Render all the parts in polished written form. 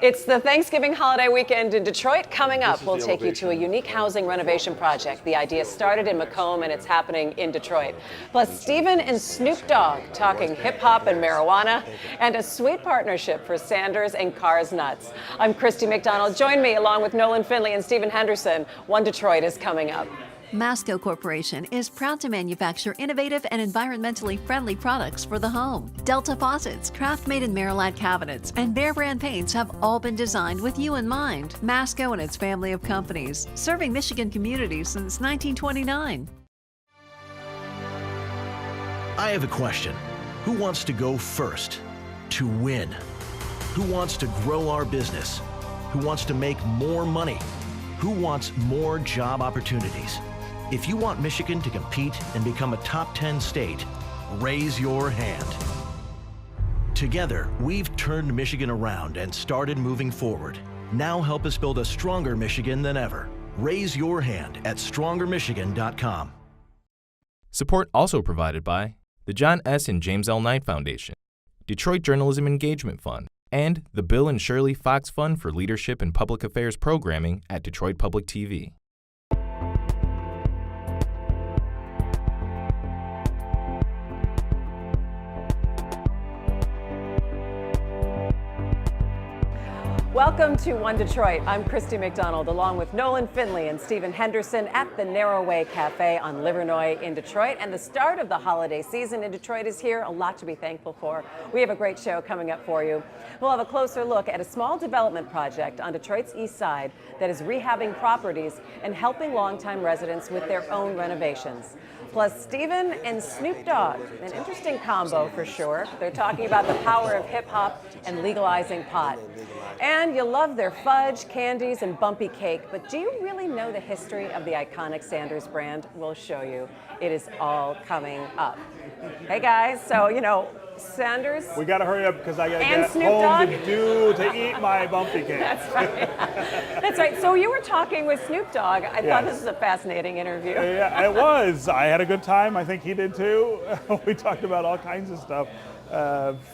It's the Thanksgiving holiday weekend in Detroit. Coming up, we'll take you to a unique housing renovation project. The idea started in Macomb and it's happening in Detroit. Plus, Stephen and Snoop Dogg talking hip hop and marijuana, and a sweet partnership for Sanders and Cars Nuts. I'm Christy McDonald. Join me along with Nolan Finley and Stephen Henderson. One Detroit is coming up. Masco Corporation is proud to manufacture innovative and environmentally friendly products for the home. Delta faucets, craft-made in Merillat cabinets, and Behr brand paints have all been designed with you in mind. Masco and its family of companies, serving Michigan communities since 1929. I have a question. Who wants to go first? To win? Who wants to grow our business? Who wants to make more money? Who wants more job opportunities? If you want Michigan to compete and become a top 10 state, raise your hand. Together, we've turned Michigan around and started moving forward. Now help us build a stronger Michigan than ever. Raise your hand at strongermichigan.com. Support also provided by the John S. and James L. Knight Foundation, Detroit Journalism Engagement Fund, and the Bill and Shirley Fox Fund for Leadership and Public Affairs Programming at Detroit Public TV. Welcome to One Detroit. I'm Christy McDonald, along with Nolan Finley and Stephen Henderson at the Narrow Way Cafe on Livernois in Detroit. And the start of the holiday season in Detroit is here. A lot to be thankful for. We have a great show coming up for you. We'll have a closer look at a small development project on Detroit's east side that is rehabbing properties and helping longtime residents with their own renovations. Plus, Stephen and Snoop Dogg, an interesting combo for sure. They're talking about the power of hip-hop and legalizing pot. And you'll love their fudge, candies, and bumpy cake, but do you really know the history of the iconic Sanders brand? We'll show you. It is all coming up. Hey guys, so Sanders. We gotta hurry up because I gotta and get Snoop home Dogg. to eat my bumpy cake. That's right. That's right. So you were talking with Snoop Dogg. I thought this was a fascinating interview. Yeah, it was. I had a good time. I think he did too. We talked about all kinds of stuff.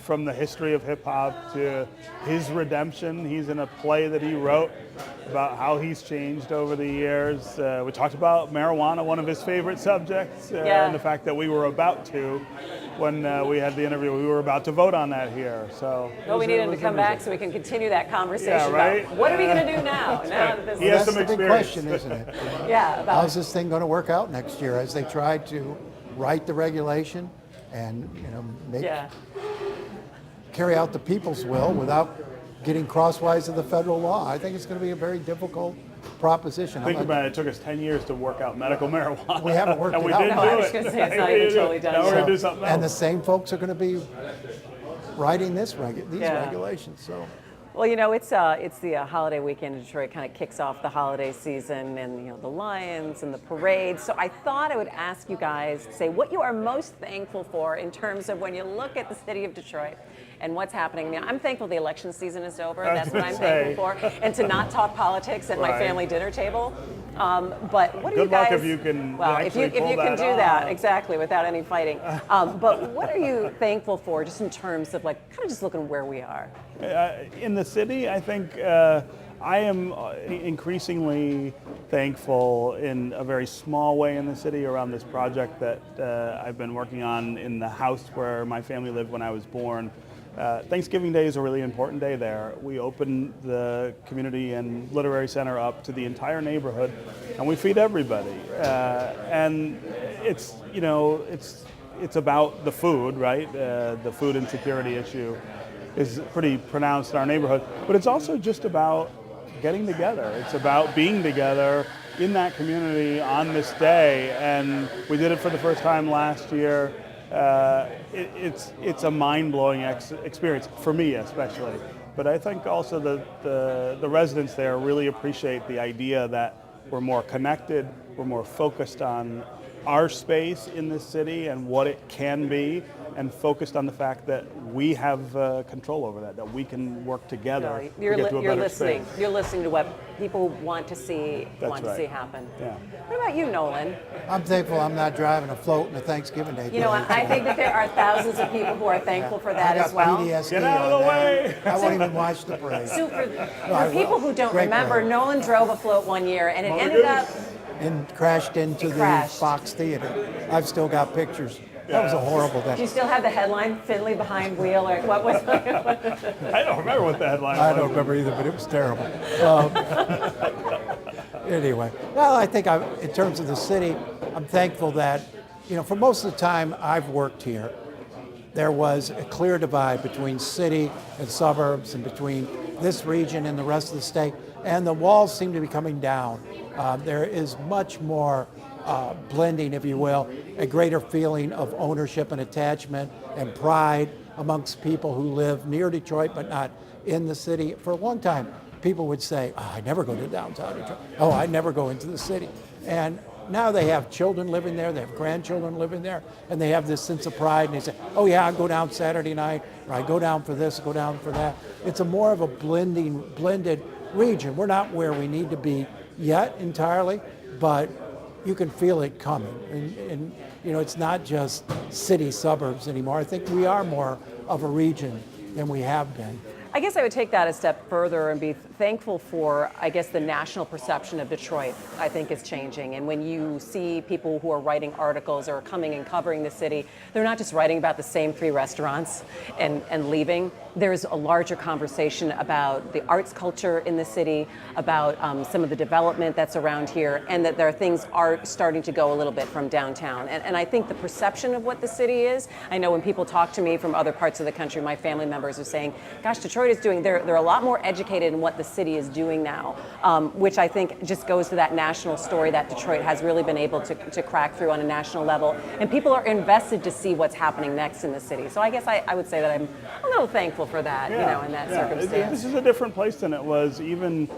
From the history of hip hop to his redemption. He's in a play that he wrote about how he's changed over the years. We talked about marijuana, one of his favorite subjects, and the fact that we were about to, when we had the interview, we were about to vote on that here. So we need him to come back so we can continue that conversation. Yeah, right? About what are we going to do now? He has some That's the big question, isn't it? How's this thing going to work out next year as they try to write the regulation and carry out the people's will without getting crosswise of the federal law? I think it's going to be a very difficult proposition. Think about it. It took us 10 years to work out medical marijuana. We haven't worked and it we out. didn't No, do I was it. going to say it's not even totally done. Now we're going to do something else. And the same folks are going to be writing these regulations. So. Well, it's the holiday weekend in Detroit. Kind of kicks off the holiday season, and the Lions and the parade. So I thought I would ask you guys to say what you are most thankful for in terms of when you look at the city of Detroit and what's happening. Now, I'm thankful the election season is over. That's what I'm thankful for, and to not talk politics at my family dinner table. But what are you guys? Good luck if you can. Well, if you can do that exactly without any fighting. But what are you thankful for, just in terms of kind of just looking where we are? In the city, I think I am increasingly thankful in a very small way in the city around this project that I've been working on in the house where my family lived when I was born. Thanksgiving Day is a really important day there. We open the community and literary center up to the entire neighborhood, and we feed everybody. And it's about the food, right? The food insecurity issue is pretty pronounced in our neighborhood, but it's also just about getting together. It's about being together in that community on this day, and we did it for the first time last year. It's a mind-blowing experience for me, especially. But I think also the residents there really appreciate the idea that we're more connected, we're more focused on our space in this city and what it can be, and focused on the fact that we have control over that we can work together to get to a better listening. space. You're listening to what people want to see That's right. happen. Yeah. What about you, Nolan? I'm thankful I'm not driving a float in a Thanksgiving Day. You know, I think that there are thousands of people who are thankful for that as well. PTSD Get out of on the that. way! I won't even watch the parade. So for I people will. who don't Great remember, parade. Nolan drove a float one year and it ended up, And crashed into the crashed. Fox Theater. I've still got pictures. That was a horrible do you day. still have the headline, Finley behind wheel, or what was it? I don't remember what the headline was. I don't remember either, but it was terrible. Anyway, well, I think in terms of the city, I'm thankful that, for most of the time I've worked here, there was a clear divide between city and suburbs and between this region and the rest of the state, and the walls seem to be coming down. There is much more blending, if you will, a greater feeling of ownership and attachment and pride amongst people who live near Detroit but not in the city. For a long time, people would say, oh, I never go to downtown Detroit. Oh, I never go into the city. And now they have children living there, they have grandchildren living there, and they have this sense of pride, and they say, oh yeah, I go down Saturday night, or I go down for this, go down for that. It's a more of a blended region. We're not where we need to be yet entirely, but you can feel it coming. And it's not just city suburbs anymore. I think we are more of a region than we have been. I guess I would take that a step further and be thankful for, I guess, the national perception of Detroit, I think, is changing. And when you see people who are writing articles or coming and covering the city, they're not just writing about the same 3 restaurants and leaving. There's a larger conversation about the arts culture in the city, about some of the development that's around here, and that there are things are starting to go a little bit from downtown. And I think the perception of what the city is, I know when people talk to me from other parts of the country, my family members are saying, gosh, Detroit is doing, they're a lot more educated in what the city is doing now, which I think just goes to that national story that Detroit has really been able to crack through on a national level. And people are invested to see what's happening next in the city. So I guess I would say that I'm a little thankful for that, in that circumstance. This is a different place than it was even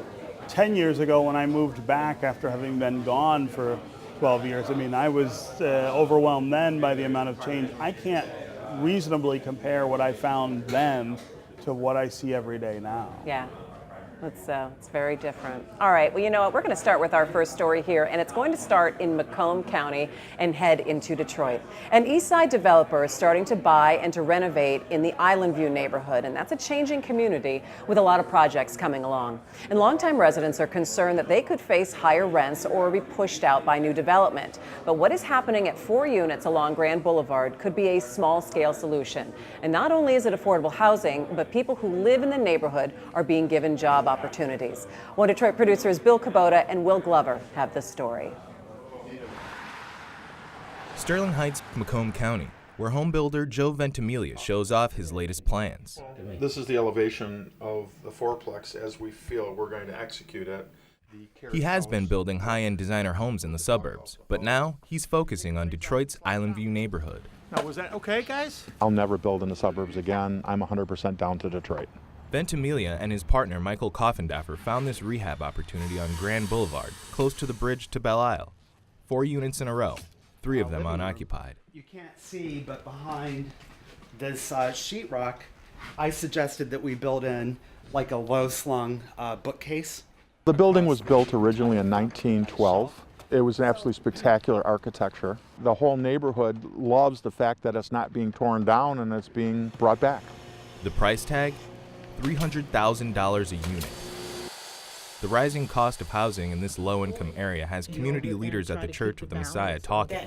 10 years ago when I moved back after having been gone for 12 years. I mean, I was overwhelmed then by the amount of change. I can't reasonably compare what I found then to what I see every day now. Yeah. It's very different. All right, well, you know what? We're going to start with our first story here, and it's going to start in Macomb County and head into Detroit. An East Side developer is starting to buy and to renovate in the Islandview neighborhood, and that's a changing community with a lot of projects coming along. And longtime residents are concerned that they could face higher rents or be pushed out by new development. But what is happening at 4 units along Grand Boulevard could be a small-scale solution. And not only is it affordable housing, but people who live in the neighborhood are being given job opportunities. One Detroit producers Bill Kubota and Will Glover have this story. Sterling Heights, Macomb County, where home builder Joe Ventimiglia shows off his latest plans. This is the elevation of the fourplex as we feel we're going to execute it. He has been building high-end designer homes in the suburbs, but now he's focusing on Detroit's Islandview neighborhood. Now, was that okay, guys? I'll never build in the suburbs again. I'm 100% down to Detroit. Ventimiglia and his partner Michael Coffendaffer found this rehab opportunity on Grand Boulevard, close to the bridge to Belle Isle. 4 units in a row, 3 of them unoccupied. You can't see, but behind this sheetrock, I suggested that we build in like a low-slung bookcase. The building was built originally in 1912. It was an absolutely spectacular architecture. The whole neighborhood loves the fact that it's not being torn down and it's being brought back. The price tag? $300,000 a unit. The rising cost of housing in this low-income area has community leaders at the Church of the Messiah talking.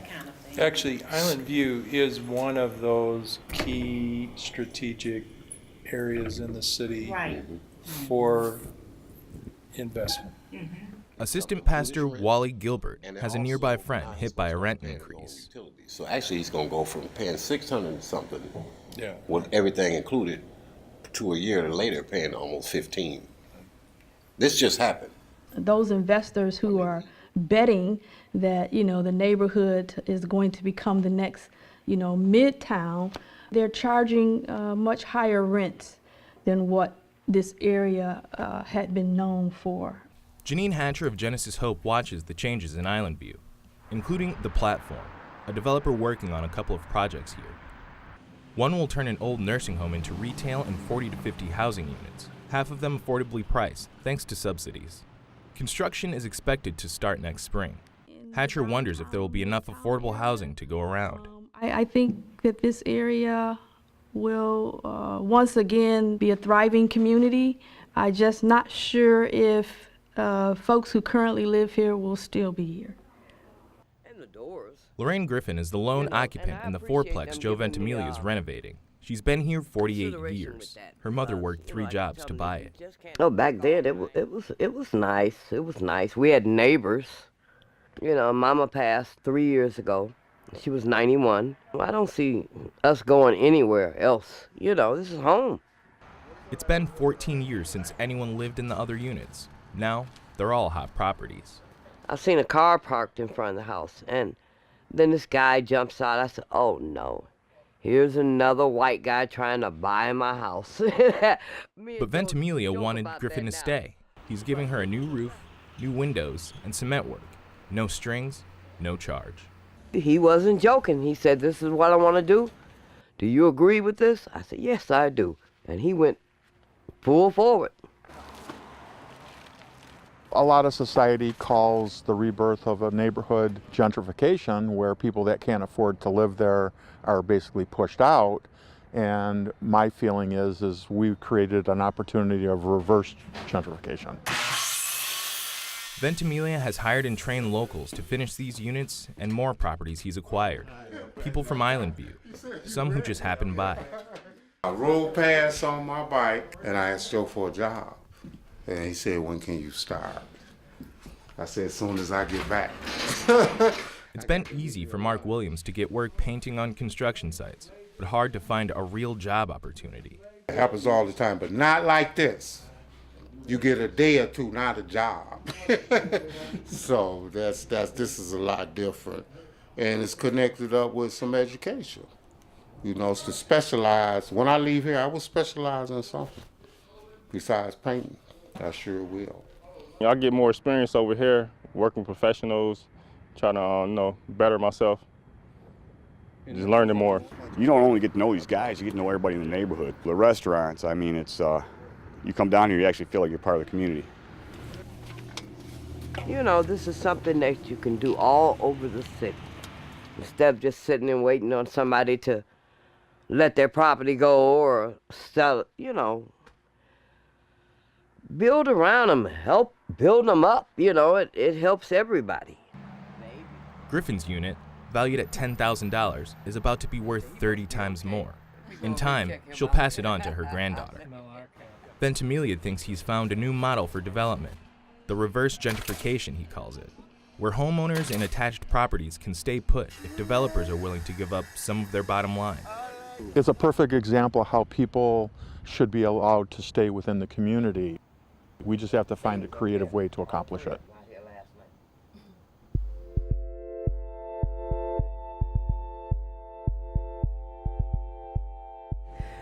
Actually, Islandview is one of those key strategic areas in the city for investment. Assistant Pastor Wally Gilbert has a nearby friend hit by a rent increase. So actually he's going to go from paying $600 and something, Yeah. with everything included, to a year later paying almost $15. This just happened. Those investors who are betting that, the neighborhood is going to become the next, midtown, they're charging much higher rents than what this area had been known for. Janine Hatcher of Genesis Hope watches the changes in Islandview. including The Platform, a developer working on a couple of projects here. One will turn an old nursing home into retail and 40 to 50 housing units, half of them affordably priced thanks to subsidies. Construction is expected to start next spring. Hatcher wonders if there will be enough affordable housing to go around. I think that this area will once again be a thriving community. I'm just not sure if folks who currently live here will still be here. Lorraine Griffin is the lone occupant in the fourplex Joe Ventimiglia is renovating. She's been here 48 years. Her mother worked 3 jobs to buy it. Oh, back then it was nice. It was nice. We had neighbors. You know, Mama passed 3 years ago. She was 91. I don't see us going anywhere else. You know, this is home. It's been 14 years since anyone lived in the other units. Now, they're all hot properties. I seen a car parked in front of the house, and then this guy jumps out. I said, oh no, here's another white guy trying to buy my house. But Ventimiglia wanted Griffin to stay. He's giving her a new roof, new windows, and cement work. No strings, no charge. He wasn't joking. He said, this is what I want to do. Do you agree with this? I said, yes, I do. And he went full forward. A lot of society calls the rebirth of a neighborhood gentrification, where people that can't afford to live there are basically pushed out. And my feeling is we created an opportunity of reverse gentrification. Ventimiglia has hired and trained locals to finish these units and more properties he's acquired. People from Islandview, some who just happened by. I rode past on my bike and I asked Joe for a job. And he said, when can you start? I said, as soon as I get back. It's been easy for Mark Williams to get work painting on construction sites, but hard to find a real job opportunity. It happens all the time, but not like this. You get a day or two, not a job. So this is a lot different. And it's connected up with some education. You know, it's to specialize. When I leave here, I will specialize in something besides painting. I sure will. I get more experience over here, working with professionals, trying to better myself, just learning more. You don't only get to know these guys, you get to know everybody in the neighborhood. The restaurants, I mean, it's you come down here, you actually feel like you're part of the community. You know, this is something that you can do all over the city. Instead of just sitting and waiting on somebody to let their property go or sell it, you know. Build around them, help build them up, you know, it helps everybody. Griffin's unit, valued at $10,000, is about to be worth 30 times more. In time, she'll pass it on to her granddaughter. Ventimiglia thinks he's found a new model for development, the reverse gentrification, he calls it, where homeowners in attached properties can stay put if developers are willing to give up some of their bottom line. It's a perfect example of how people should be allowed to stay within the community. We just have to find a creative way to accomplish it.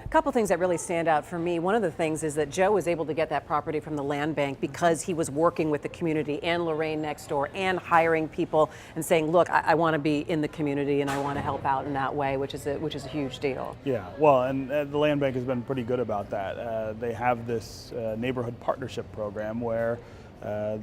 A couple things that really stand out for me. One of the things is that Joe was able to get that property from the land bank because he was working with the community and Lorraine next door and hiring people and saying, look, I want to be in the community and I want to help out in that way, which is a huge deal. Yeah, well, and the land bank has been pretty good about that. They have this neighborhood partnership program where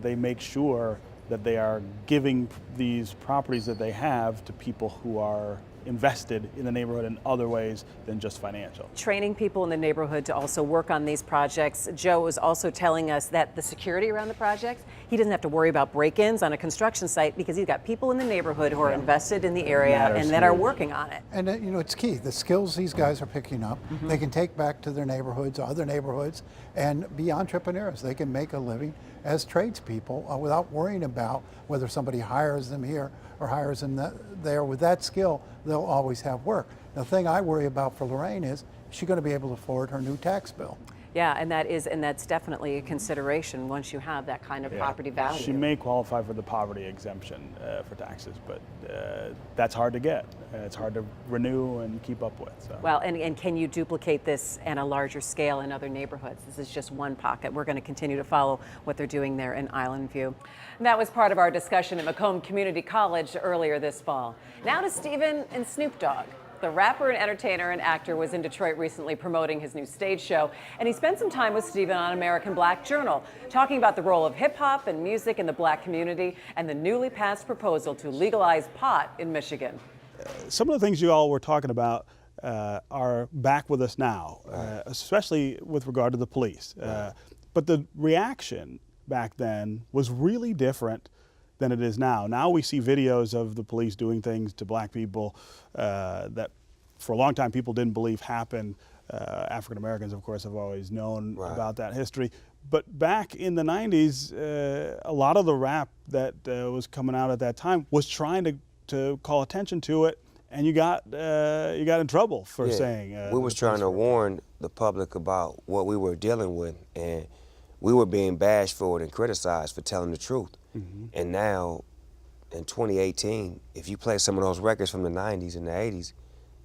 they make sure that they are giving these properties that they have to people who are invested in the neighborhood in other ways than just financial. Training people in the neighborhood to also work on these projects. Joe was also telling us that the security around the projects, he doesn't have to worry about break-ins on a construction site because he's got people in the neighborhood who are invested in the area and that are working on it. And you know, it's key. The skills these guys are picking up, they can take back to their neighborhoods, other neighborhoods, and be entrepreneurs. They can make a living as tradespeople without worrying about whether somebody hires them here or hires them there. With that skill, they'll always have work. The thing I worry about for Lorraine is she's going to be able to afford her new tax bill. Yeah, and that's definitely a consideration once you have that kind of property value. She may qualify for the poverty exemption for taxes, but that's hard to get. It's hard to renew and keep up with. So. Well, and can you duplicate this at a larger scale in other neighborhoods? This is just one pocket. We're going to continue to follow what they're doing there in Islandview. And that was part of our discussion at Macomb Community College earlier this fall. Now to Stephen and Snoop Dogg. The rapper and entertainer and actor was in Detroit recently promoting his new stage show, and he spent some time with Stephen on American Black Journal, talking about the role of hip-hop and music in the black community and the newly passed proposal to legalize pot in Michigan. Some of the things you all were talking about are back with us now, especially with regard to the police. But the reaction back then was really different than it is now. Now we see videos of the police doing things to black people that for a long time people didn't believe happened. African Americans, of course, have always known about that history. But back in the 90s, a lot of the rap that was coming out at that time was trying to call attention to it, and you got in trouble for saying. We was trying to warn the public about what we were dealing with, and we were being bashed for it and criticized for telling the truth. And now, in 2018, if you play some of those records from the 90s and the 80s,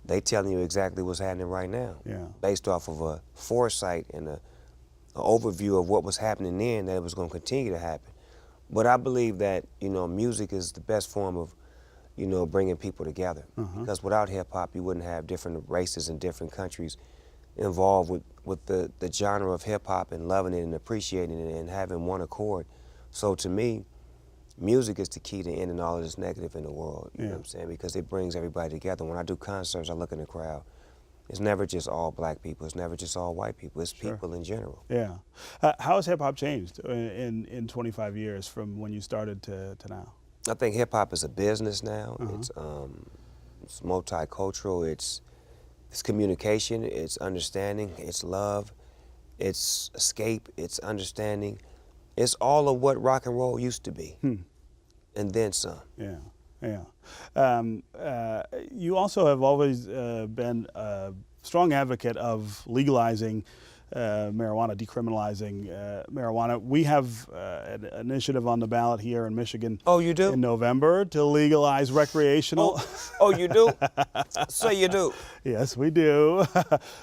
they telling you exactly what's happening right now, based off of a foresight and an overview of what was happening then, that it was going to continue to happen. But I believe that, you know, music is the best form of, you know, bringing people together. Because without hip-hop, you wouldn't have different races in different countries involved with the genre of hip-hop and loving it and appreciating it and having one accord. So to me, music is the key to ending all of this negative in the world, you know what I'm saying? Because it brings everybody together. When I do concerts, I look in the crowd. It's never just all black people. It's never just all white people. It's people in general. Yeah. How has hip-hop changed in 25 years from when you started to now? I think hip-hop is a business now. It's multicultural. It's communication. It's understanding. It's love. It's escape. It's understanding. It's all of what rock and roll used to be, and then some. You also have always been a strong advocate of legalizing marijuana, decriminalizing marijuana. We have an initiative on the ballot here in Michigan. Oh, you do? In November to legalize recreational. Oh, you do? So you do? Yes, we do.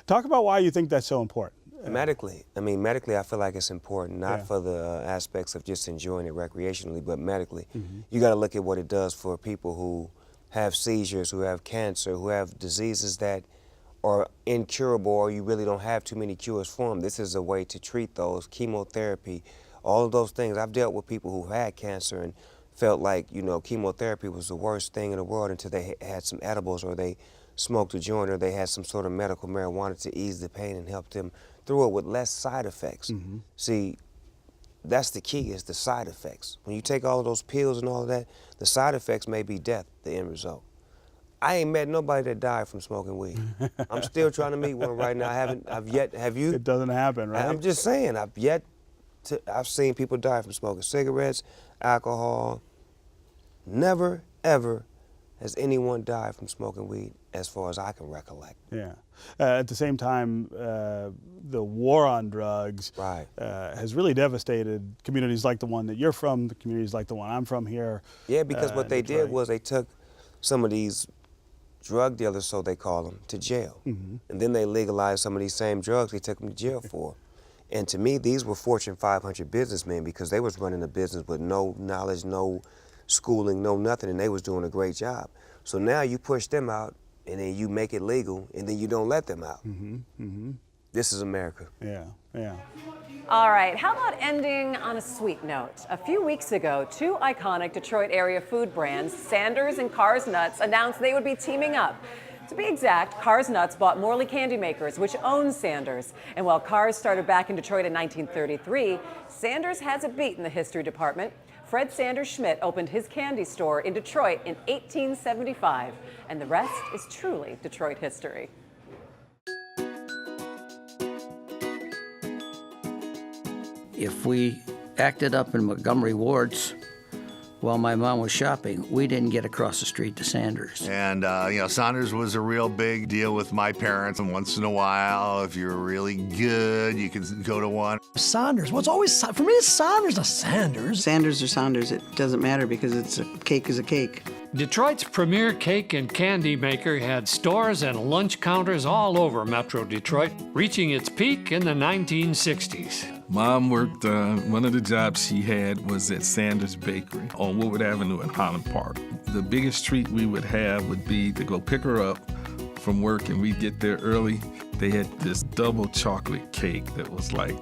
Talk about why you think that's so important. Medically. I mean, medically, I feel like it's important, not for the aspects of just enjoying it recreationally, but medically. You got to look at what it does for people who have seizures, who have cancer, who have diseases that are incurable, or you really don't have too many cures for them. This is a way to treat those. Chemotherapy, all of those things. I've dealt with people who had cancer and felt like, you know, chemotherapy was the worst thing in the world until they had some edibles, or they smoked a joint, or they had some sort of medical marijuana to ease the pain and help them through it with less side effects. See, that's the key, is the side effects. When you take all of those pills and all of that, the side effects may be death, the end result. I ain't met nobody that died from smoking weed. I'm still trying to meet one right now. Have you? It doesn't happen, right? I'm just saying, I've seen people die from smoking cigarettes, alcohol. Never, ever has anyone died from smoking weed, as far as I can recollect. Yeah. At the same time, the war on drugs has really devastated communities like the one that you're from, the communities like the one I'm from here. Yeah, because what they did was they took some of these drug dealers, so they call them, to jail. And then they legalized some of these same drugs they took them to jail for. And to me, these were Fortune 500 businessmen, because they was running a business with no knowledge, no schooling, no nothing, and they was doing a great job. So now you push them out, and then you make it legal, and then you don't let them out. This is America. Yeah. All right, how about ending on a sweet note? A few weeks ago, two iconic Detroit area food brands, Sanders and Cars Nuts, announced they would be teaming up. To be exact, Cars Nuts bought Morley Candy Makers, which owns Sanders. And while Cars started back in Detroit in 1933, Sanders has a beat in the history department. Fred Sanders Schmidt opened his candy store in Detroit in 1875, and the rest is truly Detroit history. If we acted up in Montgomery wards, while my mom was shopping, we didn't get across the street to Sanders. And, Saunders was a real big deal with my parents. And once in a while, if you're really good, you can go to one. Saunders. Well, it's always, for me, it's Saunders, not Sanders. Sanders or Saunders, it doesn't matter because a cake is a cake. Detroit's premier cake and candy maker had stores and lunch counters all over Metro Detroit, reaching its peak in the 1960s. Mom worked, one of the jobs she had was at Sanders Bakery on Woodward Avenue in Highland Park. The biggest treat we would have would be to go pick her up from work, and we'd get there early. They had this double chocolate cake that was like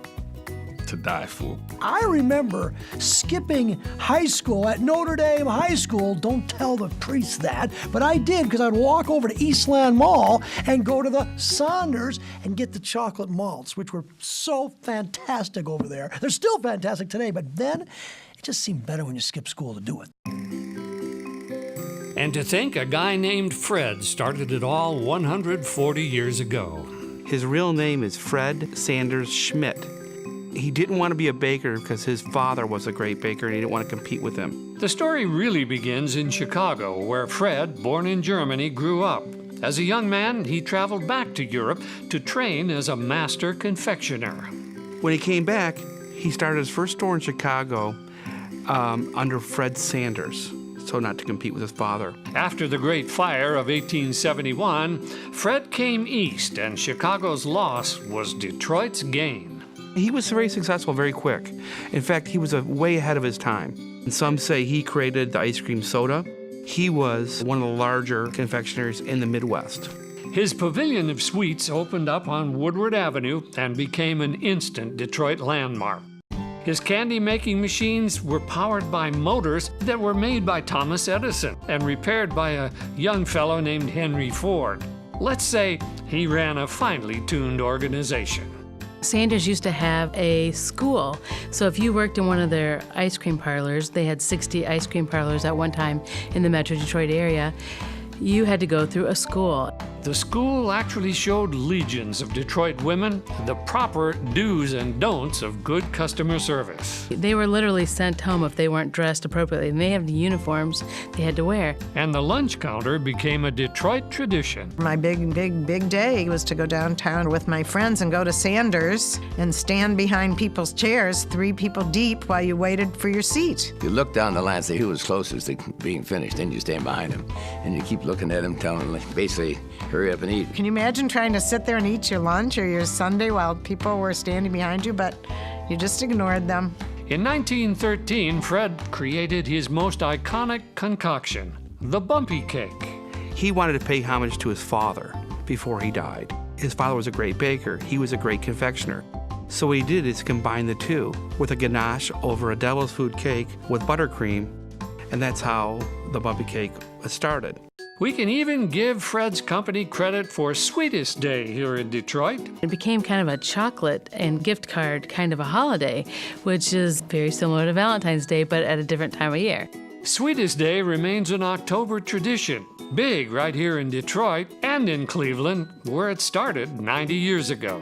to die for. I remember skipping high school at Notre Dame High School. Don't tell the priest that, but I did because I'd walk over to Eastland Mall and go to the Saunders and get the chocolate malts, which were so fantastic over there. They're still fantastic today, but then it just seemed better when you skipped school to do it. And to think a guy named Fred started it all 140 years ago. His real name is Fred Sanders Schmidt. He didn't want to be a baker because his father was a great baker and he didn't want to compete with him. The story really begins in Chicago, where Fred, born in Germany, grew up. As a young man, he traveled back to Europe to train as a master confectioner. When he came back, he started his first store in Chicago under Fred Sanders, so not to compete with his father. After the Great Fire of 1871, Fred came east, and Chicago's loss was Detroit's gain. He was very successful very quick. In fact, he was way ahead of his time. And some say he created the ice cream soda. He was one of the larger confectioners in the Midwest. His pavilion of sweets opened up on Woodward Avenue and became an instant Detroit landmark. His candy-making machines were powered by motors that were made by Thomas Edison and repaired by a young fellow named Henry Ford. Let's say he ran a finely tuned organization. Sanders used to have a school, so if you worked in one of their ice cream parlors, they had 60 ice cream parlors at one time in the Metro Detroit area, you had to go through a school. The school actually showed legions of Detroit women the proper do's and don'ts of good customer service. They were literally sent home if they weren't dressed appropriately, and they had the uniforms they had to wear. And the lunch counter became a Detroit tradition. My big day was to go downtown with my friends and go to Sanders and stand behind people's chairs, 3 people deep, while you waited for your seat. You look down the line and say who was closest to being finished, then you stand behind him, and you keep looking at him, telling him basically, hurry up and eat. Can you imagine trying to sit there and eat your lunch or your sundae while people were standing behind you, but you just ignored them? In 1913, Fred created his most iconic concoction, the bumpy cake. He wanted to pay homage to his father before he died. His father was a great baker. He was a great confectioner. So what he did is combine the two with a ganache over a devil's food cake with buttercream, and that's how the bumpy cake was started. We can even give Fred's company credit for Sweetest Day here in Detroit. It became kind of a chocolate and gift card kind of a holiday, which is very similar to Valentine's Day, but at a different time of year. Sweetest Day remains an October tradition, big right here in Detroit and in Cleveland, where it started 90 years ago.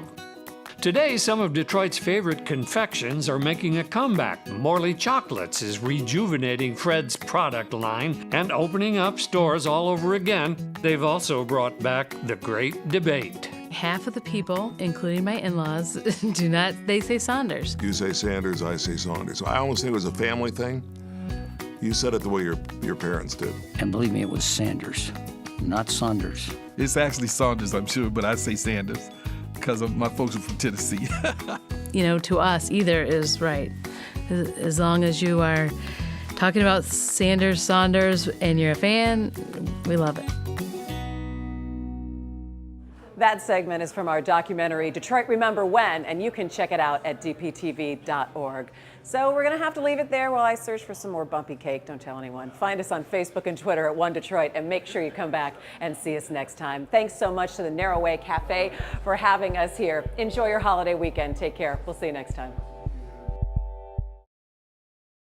Today, some of Detroit's favorite confections are making a comeback. Morley Chocolates is rejuvenating Fred's product line and opening up stores all over again. They've also brought back the Great Debate. Half of the people, including my in-laws, they say Saunders. You say Sanders, I say Saunders. I almost think it was a family thing. You said it the way your parents did. And believe me, it was Sanders, not Saunders. It's actually Saunders, I'm sure, but I say Sanders because my folks are from Tennessee. To us, either is right. As long as you are talking about Sanders, Saunders, and you're a fan, we love it. That segment is from our documentary, Detroit Remember When, and you can check it out at dptv.org. So we're going to have to leave it there while I search for some more bumpy cake. Don't tell anyone. Find us on Facebook and Twitter at One Detroit, and make sure you come back and see us next time. Thanks so much to the Narrow Way Cafe for having us here. Enjoy your holiday weekend. Take care. We'll see you next time.